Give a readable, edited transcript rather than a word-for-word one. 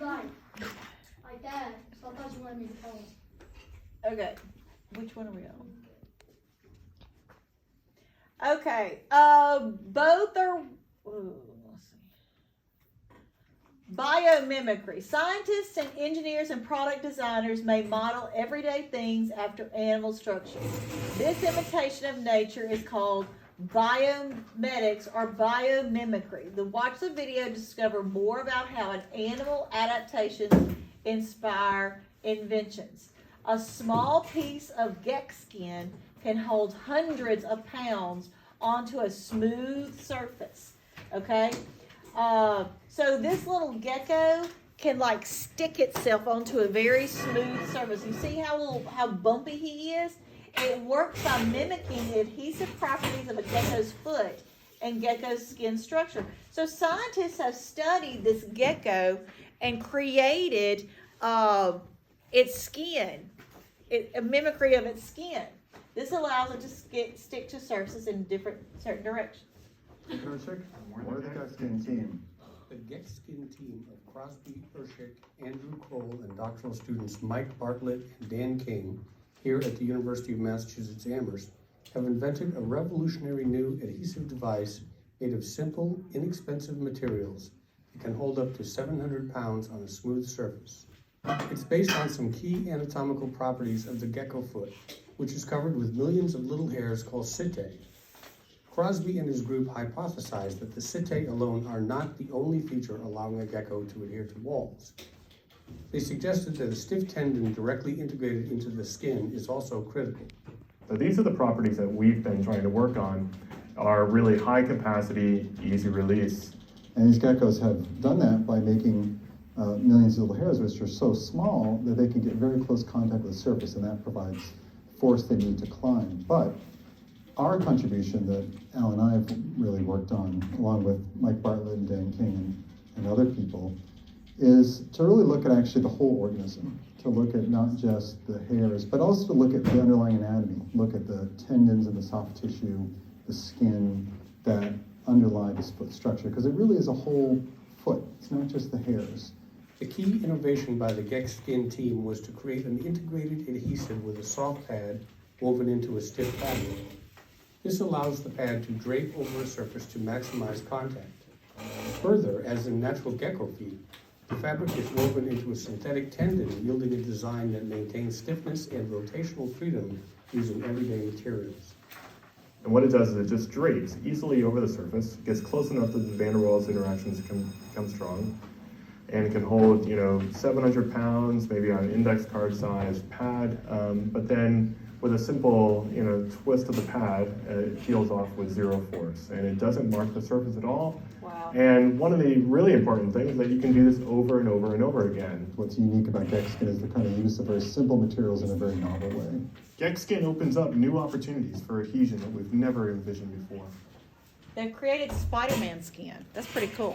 Like that. So I thought you wanted me to tell us. Okay, which one are we on? Okay, both are, let's see. Biomimicry. Scientists and engineers and product designers may model everyday things after animal structures. This imitation of nature is called biomimetics or biomimicry. Watch the video to discover more about how an animal adaptations inspire inventions. A small piece of gecko skin can hold hundreds of pounds onto a smooth surface. Okay? So this little gecko can like stick itself onto a very smooth surface. You see how bumpy he is? It works by mimicking the adhesive properties of a gecko's foot and gecko's skin structure. So scientists have studied this gecko and created its skin, a mimicry of its skin. This allows it to stick to surfaces in certain directions. What are the gecko skin team? The gecko skin team of Crosby, Urshik, Andrew Kroll, and doctoral students Mike Bartlett and Dan King here at the University of Massachusetts Amherst have invented a revolutionary new adhesive device made of simple, inexpensive materials that can hold up to 700 pounds on a smooth surface. It's based on some key anatomical properties of the gecko foot, which is covered with millions of little hairs called setae. Crosby and his group hypothesized that the setae alone are not the only feature allowing a gecko to adhere to walls. They suggested that a stiff tendon directly integrated into the skin is also critical. So these are the properties that we've been trying to work on, are really high capacity, easy release. And these geckos have done that by making millions of little hairs, which are so small that they can get very close contact with the surface, and that provides force they need to climb. But our contribution that Al and I have really worked on, along with Mike Bartlett and Dan King and other people, is to really look at actually the whole organism, to look at not just the hairs, but also to look at the underlying anatomy, look at the tendons and the soft tissue, the skin that underlie this foot structure, because it really is a whole foot. It's not just the hairs. The key innovation by the gecko skin team was to create an integrated adhesive with a soft pad woven into a stiff fabric. This allows the pad to drape over a surface to maximize contact. Further, as in natural gecko feet, the fabric is woven into a synthetic tendon, yielding a design that maintains stiffness and rotational freedom using everyday materials. And what it does is it just drapes easily over the surface, gets close enough that the van der Waals interactions can become strong, and it can hold, 700 pounds, maybe on an index card size pad, but then with a simple, twist of the pad, it peels off with zero force, and it doesn't mark the surface at all. Wow. And one of the really important things is that you can do this over and over and over again. What's unique about gecko skin is the kind of use of very simple materials in a very novel way. Gecko skin opens up new opportunities for adhesion that we've never envisioned before. They've created Spider-Man skin. That's pretty cool.